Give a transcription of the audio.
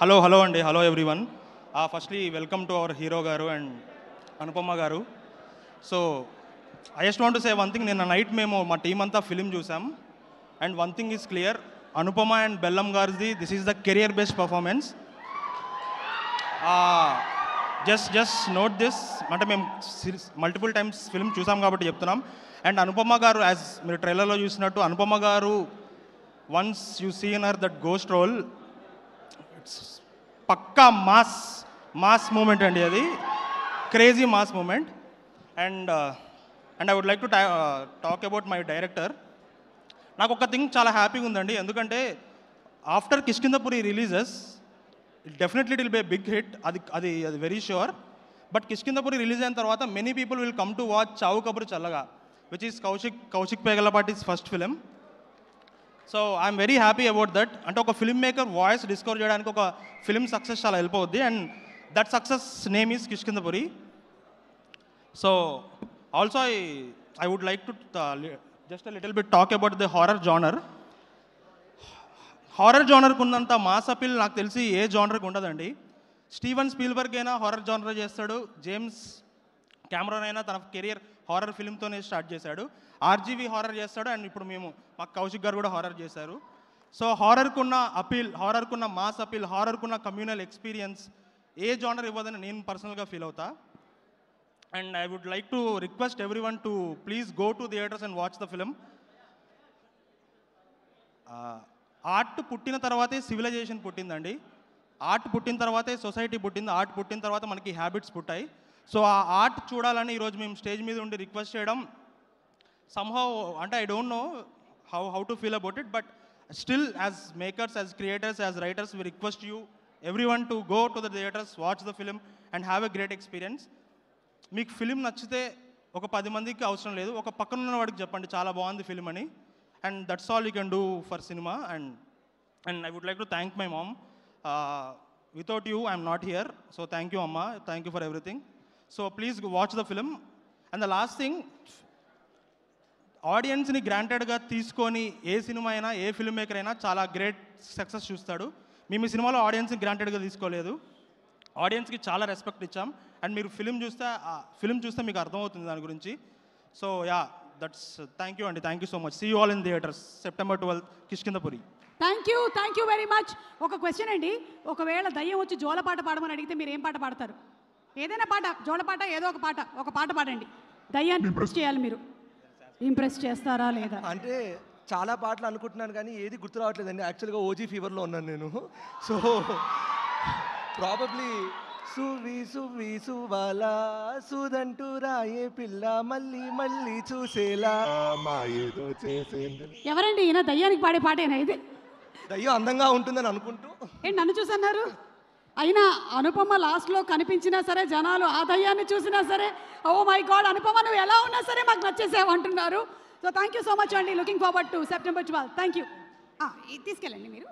Hello అండి, hello everyone. Firstly welcome to our hero గారు and Anupama గారు. So I just want to say one thing. నిన్న night మేము మా టీం అంతా ఫిలిం చూసాం and one thing is clear, Anupama and బెల్లం గారిది this is the career based performance. Just note this, అంటే మేము మల్టిపుల్ టైమ్స్ ఫిల్మ్ చూసాం కాబట్టి చెప్తున్నాం. అండ్ అనుపమ గారు, యాజ్ మీరు ట్రైలర్లో చూసినట్టు, అనుపమ గారు once you seen her that ghost role, పక్కా మాస్ మూమెంట్ అండి, అది crazy mass moment. And I would like to talk about my director. నాకు ఒక థింగ్ చాలా హ్యాపీగా ఉందండి, ఎందుకంటే after Kishkindhapuri releases definitely it will be a big hit, అది very sure. But Kishkindhapuri release అయిన తర్వాత many people will come to watch Chaavu Kaburu Challaga, which is Koushik Pegallapati's first film. So I'm very happy about that. అంటే ఒక ఫిల్మ్ మేకర్ వాయిస్ డిస్కవర్ చేయడానికి ఒక film success చాలా help అవుద్ది, and that success name is Kishkindhapuri. So also I would like to just little bit talk about the horror genre. Horror జానర్కి ఉన్నంత mass appeal నాకు తెలిసి ఏ జానర్కి ఉండదండి. స్టీవెన్ స్పీల్బర్గ్ అయినా హారర్ జానర్ చేస్తాడు, జేమ్స్ కెమెరాన్ అయినా తన కెరియర్ హారర్ ఫిల్మ్తోనే స్టార్ట్ చేశాడు, ఆర్జీవీ హారర్ చేస్తాడు, అండ్ ఇప్పుడు మాకు కౌశిక్ గారు కూడా హారర్ చేశారు. సో హారర్కున్న అపీల్, హారర్కున్న మాస్ అపీల్, హారర్కున్న కమ్యూనల్ ఎక్స్పీరియన్స్ ఏ జానర్ ఇవ్వదని నేను పర్సనల్గా ఫీల్ అవుతా. And I would like to request everyone to please go to theatres and watch the film. Art పుట్టిన తర్వాతే సివిలైజేషన్ పుట్టిందండి, ఆర్ట్ పుట్టిన తర్వాతే సొసైటీ పుట్టింది, ఆర్ట్ పుట్టిన తర్వాత మనకి హ్యాబిట్స్ పుట్టాయి. సో ఆ ఆర్ట్ చూడాలని ఈరోజు మేము స్టేజ్ మీద ఉండి రిక్వెస్ట్ చేయడం somehow, అంటే I don't know how to feel about it, but still as makers, as creators, as writers, we request you everyone to go to the theatres, watch the film and have a great experience. మీకు film నచ్చితే ఒక 10 మందికి అవసరం లేదు, ఒక పక్కన ఉన్న వాడికి చెప్పండి చాలా బాగుంది ఫిలిం అని, and that's all you can do for cinema. And I would like to thank my mom. Without you I'm not here, so thank you అమ్మ, thank you for everything. So please watch the film. And the last thing, ఆడియన్స్ని గ్రాంటెడ్గా తీసుకొని ఏ cinema అయినా, a film maker అయినా చాలా great success చూస్తాడు. మేము ఈ సినిమాలో ఆడియన్స్ని గ్రాంటెడ్గా తీసుకోలేదు, ఆడియన్స్కి చాలా రెస్పెక్ట్ ఇచ్చాం. అండ్ మీరు ఫిలిం చూస్తే మీకు అర్థమవుతుంది దాని గురించి. So ya, that's thank you అండి, thank you so much. See you all in theatres September 12th, Kishkindhapuri. Thank you very much. ఒక క్వశ్చన్ అండి, ఒకవేళ దయ్యం వచ్చి జోలపాట పాడమని అడిగితే మీరు ఏం పాట పాడతారు? ఏదైనా పాట, జోలపాట, ఏదో ఒక పాట పాడండి. దయ్యాన్ని ఇంప్రెస్ చేయాలి, మీరు ఇంప్రెస్ చేస్తారా లేదా? అంటే చాలా పాటలు అనుకుంటున్నాను కానీ ఏది గుర్తు రావట్లేదండి. యాక్చువల్గా ఓజీ ఫీవర్లో ఉన్నాను నేను. సో ప్రాబబ్లీ సువి సువాలా సుదంటూ రాయే పిల్ల మళ్ళీ మళ్ళీ చూసేలా ఏదో చేసేది. ఎవరండి ఈయన? దయ్యానికి పాడే పాటేనా ఇది? దయ్యం అందంగా ఉంటుందని అనుకుంటూ ఏంటి నన్ను చూసన్నారు? అయినా అనుపమ లాస్ట్లో కనిపించినా సరే, జనాలు ఆ దయ్యాన్ని చూసినా సరే, ఓ మై గాడ్ అనుపమ నువ్వు ఎలా ఉన్నా సరే మాకు నచ్చేసావు అంటున్నారు. So thank you so much అండి. Looking forward to September 12th. Thank you. తీసుకెళ్ళండి మీరు.